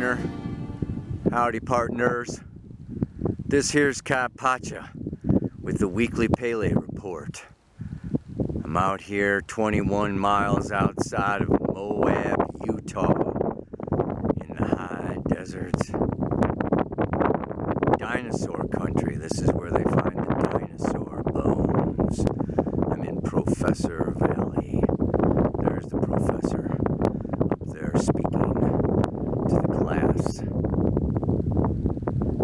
partner. Howdy, partners. This here's Kaypacha with the weekly Pele report. I'm out here 21 miles outside of Moab, Utah, in the high deserts. Dinosaur country. This is where they find the dinosaur bones. I'm in Professor Valley. There's the professor up there speaking to the class.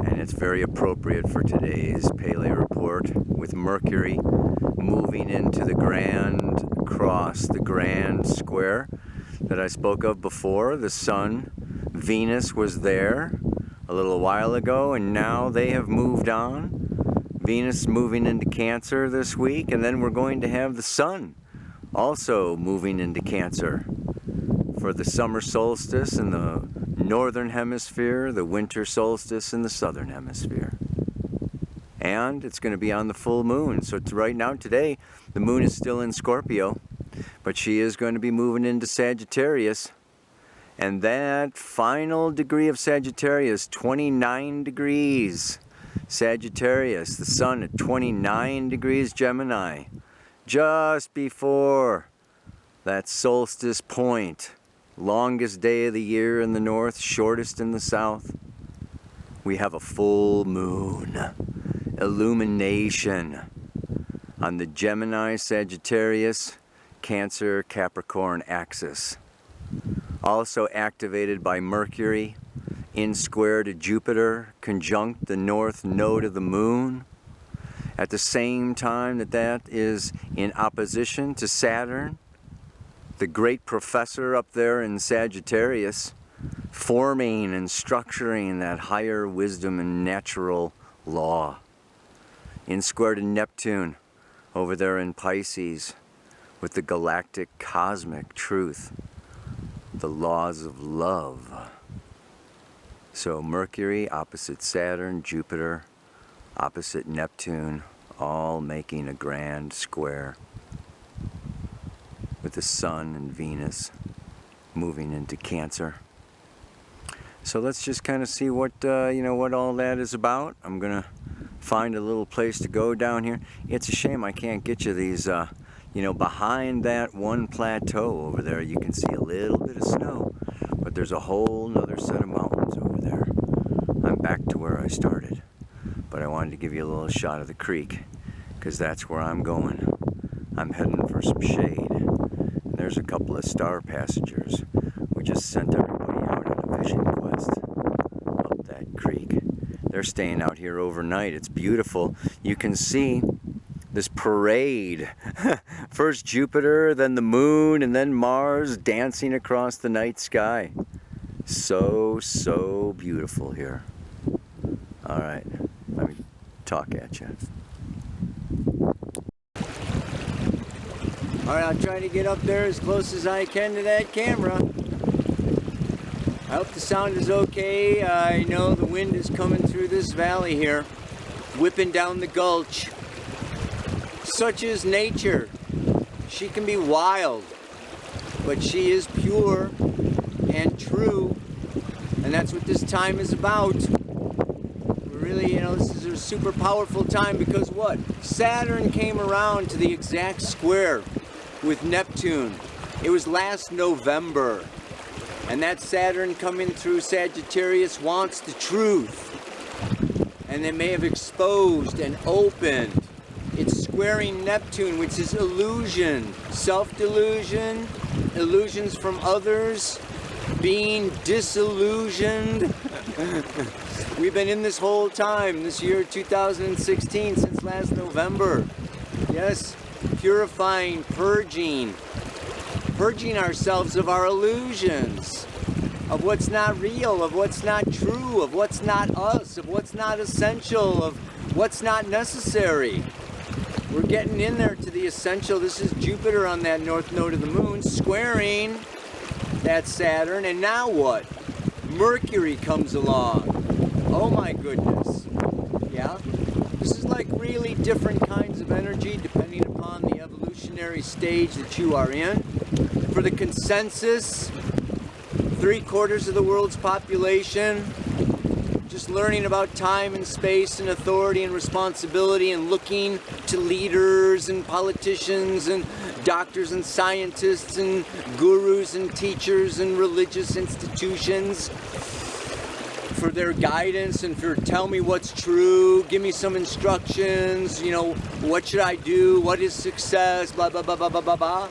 And it's very appropriate for today's Pele report, with Mercury moving into the grand cross, the grand square that I spoke of before. The Sun, Venus was there a little while ago, and now they have moved on. Venus moving into Cancer this week, and then we're going to have the Sun also moving into Cancer for the summer solstice in the northern hemisphere, the winter solstice in the southern hemisphere. And it's going to be on the full moon. So right now, today, the moon is still in Scorpio, but she is going to be moving into Sagittarius. And that final degree of Sagittarius, 29 degrees Sagittarius, the Sun at 29 degrees Gemini, just before that solstice point. Longest day of the year in the north, shortest in the south. We have a full moon illumination on the Gemini, Sagittarius, Cancer, Capricorn axis. Also activated by Mercury, in square to Jupiter, conjunct the north node of the moon. At the same time that is in opposition to Saturn, the great professor up there in Sagittarius, forming and structuring that higher wisdom and natural law. In square to Neptune, over there in Pisces, with the galactic cosmic truth, the laws of love. So Mercury opposite Saturn, Jupiter opposite Neptune, all making a grand square, with the Sun and Venus moving into Cancer. So let's just kind of see what what all that is about. I'm gonna find a little place to go down here. It's a shame I can't get you these behind that one plateau over there. You can see a little bit of snow, but there's a whole nother set of mountains over there. I'm back to where I started, but I wanted to give you a little shot of the creek, because that's where I'm going. I'm heading for some shade. There's a couple of star passengers. We just sent everybody out on a vision quest up that creek. They're staying out here overnight. It's beautiful. You can see this parade. First Jupiter, then the moon, and then Mars dancing across the night sky. So beautiful here. All right, let me talk at you. All right, I'm trying to get up there as close as I can to that camera. I hope the sound is okay. I know the wind is coming through this valley here, whipping down the gulch. Such is nature. She can be wild, but she is pure and true, and that's what this time is about. Really, this is a super powerful time, because what? Saturn came around to the exact square with Neptune. It was last November, and that Saturn coming through Sagittarius wants the truth, and they may have exposed and opened. It's squaring Neptune, which is illusion, self-delusion, illusions from others, being disillusioned. We've been in this whole time, this year 2016, since last November. Yes, purifying, purging ourselves of our illusions, of what's not real, of what's not true, of what's not us, of what's not essential, of what's not necessary. We're getting in there to the essential. This is Jupiter on that north node of the moon, squaring that Saturn. And now what? Mercury comes along. Oh my goodness. Yeah? This is like really different kinds of energy depending upon the evolutionary stage that you are in. For the consensus, 3/4 of the world's population. Just learning about time and space and authority and responsibility and looking to leaders and politicians and doctors and scientists and gurus and teachers and religious institutions for their guidance and for tell me what's true, give me some instructions, you know, what should I do, what is success, blah, blah, blah, blah, blah, blah, blah.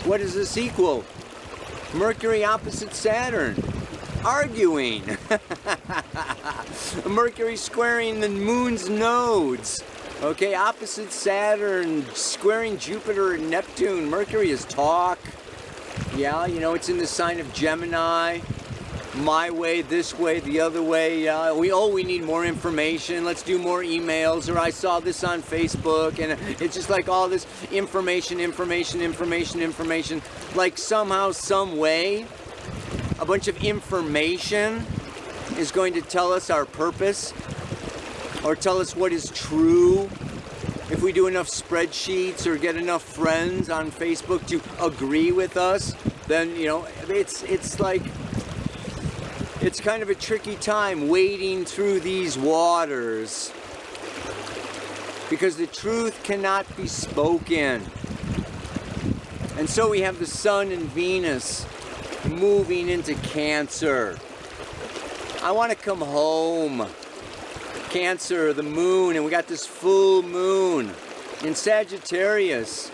What does this equal? Mercury opposite Saturn. Arguing. Mercury squaring the moon's nodes. Okay, opposite Saturn, squaring Jupiter and Neptune. Mercury is talk. Yeah, you know, it's in the sign of Gemini. My way, this way, the other way. We need more information. Let's do more emails. Or I saw this on Facebook, and it's just like all this information. Like somehow, some way, a bunch of information is going to tell us our purpose or tell us what is true. If we do enough spreadsheets or get enough friends on Facebook to agree with us, then, you know, it's like, it's kind of a tricky time wading through these waters because the truth cannot be spoken. And so we have the Sun and Venus moving into Cancer. I want to come home. Cancer, the moon, and we got this full moon in Sagittarius.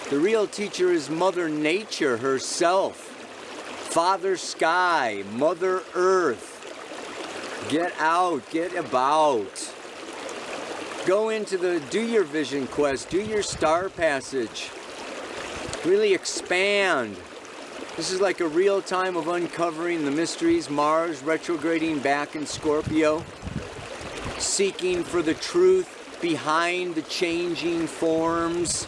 The real teacher is Mother Nature herself. Father Sky, Mother Earth. Get out, get about. Go into do your vision quest, do your star passage. Really expand. This is like a real time of uncovering the mysteries. Mars retrograding back in Scorpio. Seeking for the truth behind the changing forms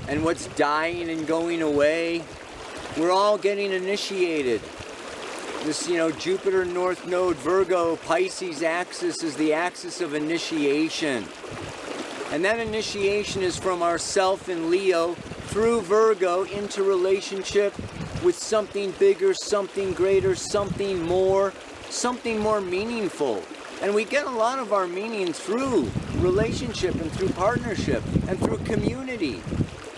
and what's dying and going away. We're all getting initiated. This, you know, Jupiter North Node, Virgo, Pisces axis is the axis of initiation. And that initiation is from ourself in Leo through Virgo into relationship with something bigger, something greater, something more meaningful. And we get a lot of our meaning through relationship and through partnership and through community.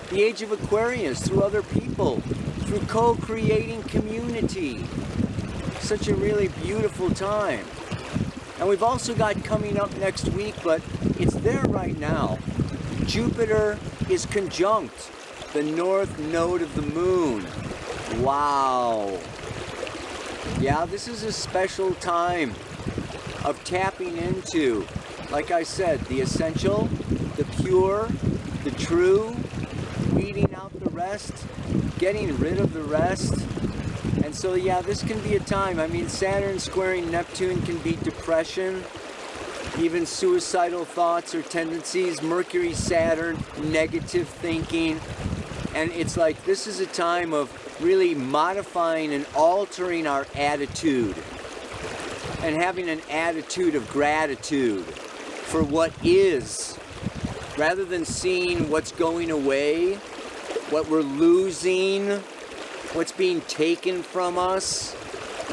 The age of Aquarius, through other people, through co-creating community. Such a really beautiful time. And we've also got coming up next week, but it's there right now. Jupiter is conjunct the north node of the moon. Wow. Yeah, this is a special time of tapping into, like I said, the essential, the pure, the true, weeding out the rest, getting rid of the rest. And so, yeah, this can be a time. I mean, Saturn squaring Neptune can be depression, even suicidal thoughts or tendencies. Mercury, Saturn, negative thinking. And it's like this is a time of really modifying and altering our attitude and having an attitude of gratitude for what is, rather than seeing what's going away, what we're losing, what's being taken from us.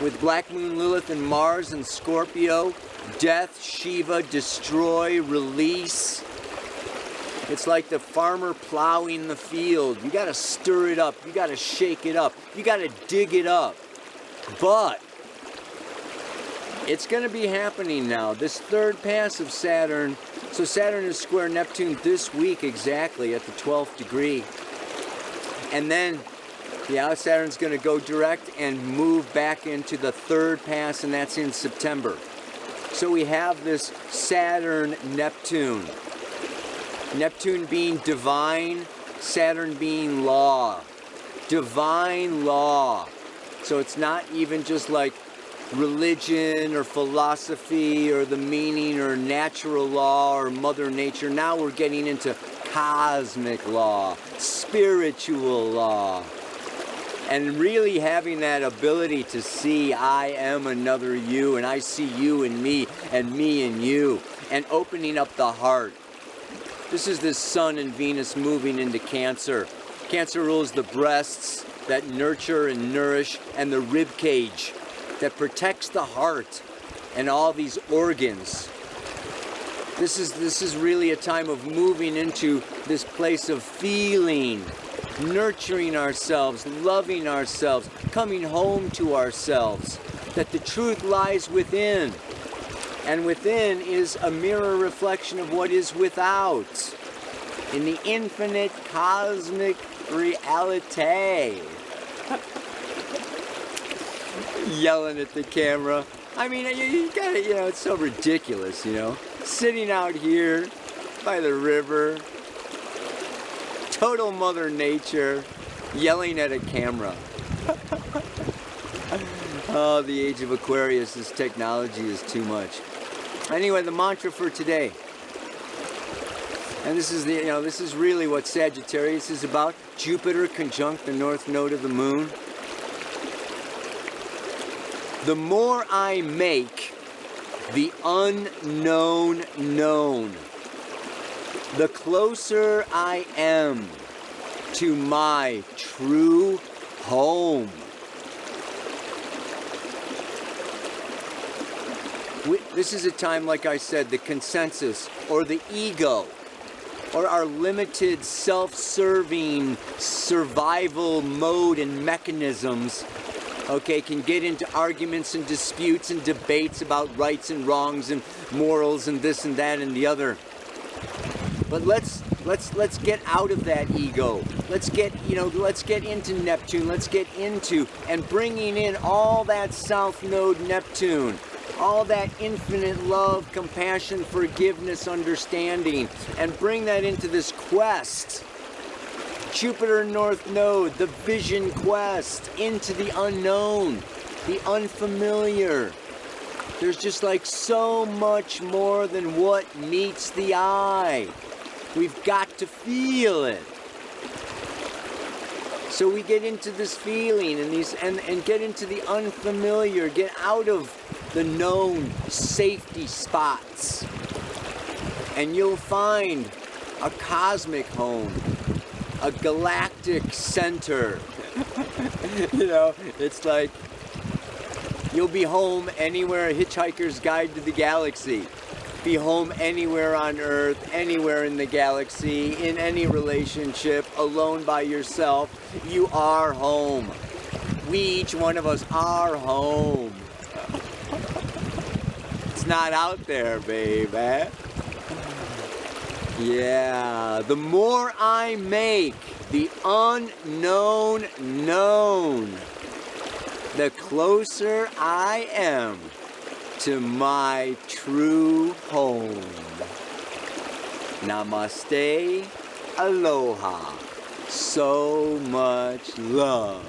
With Black Moon, Lilith, and Mars and Scorpio, death, Shiva, destroy, release. It's like the farmer plowing the field. You gotta stir it up, you gotta shake it up, you gotta dig it up. But it's gonna be happening now. This third pass of Saturn, so Saturn is square Neptune this week exactly at the 12th degree. And then, yeah, Saturn's gonna go direct and move back into the third pass, and that's in September. So we have this Saturn-Neptune. Neptune being divine, Saturn being law. Divine law. So it's not even just like religion or philosophy or the meaning or natural law or Mother Nature. Now we're getting into cosmic law, spiritual law. And really having that ability to see I am another you, and I see you in me, and me in you, and opening up the heart. This is the Sun and Venus moving into Cancer. Cancer rules the breasts, that nurture and nourish, and the rib cage that protects the heart and all these organs. This is really a time of moving into this place of feeling, nurturing ourselves, loving ourselves, coming home to ourselves, that the truth lies within. And within is a mirror reflection of what is without, in the infinite cosmic reality. Yelling at the camera. I mean, you gotta, you know, it's so ridiculous, you know. Sitting out here by the river, total Mother Nature, yelling at a camera. Oh, the age of Aquarius, this technology is too much. Anyway, the mantra for today. And this is the, you know, this is really what Sagittarius is about. Jupiter conjunct the north node of the moon. The more I make the unknown known, the closer I am to my true home. This is a time, like I said, the consensus or the ego or our limited self-serving survival mode and mechanisms, okay, can get into arguments and disputes and debates about rights and wrongs and morals and this and that and the other. But let's get out of that ego. Let's get into Neptune. Let's get into and bringing in all that south node Neptune, all that infinite love, compassion, forgiveness, understanding, and bring that into this quest. Jupiter North Node, the vision quest into the unknown, the unfamiliar. There's just like so much more than what meets the eye. We've got to feel it. So we get into this feeling and get into the unfamiliar, get out of the known safety spots. And you'll find a cosmic home, a galactic center. You know, it's like you'll be home anywhere, a Hitchhiker's Guide to the Galaxy. Be home anywhere on Earth, anywhere in the galaxy, in any relationship, alone by yourself. You are home. We, each one of us, are home. It's not out there, baby. Yeah, the more I make the unknown known, the closer I am to my true home. Namaste, aloha, so much love.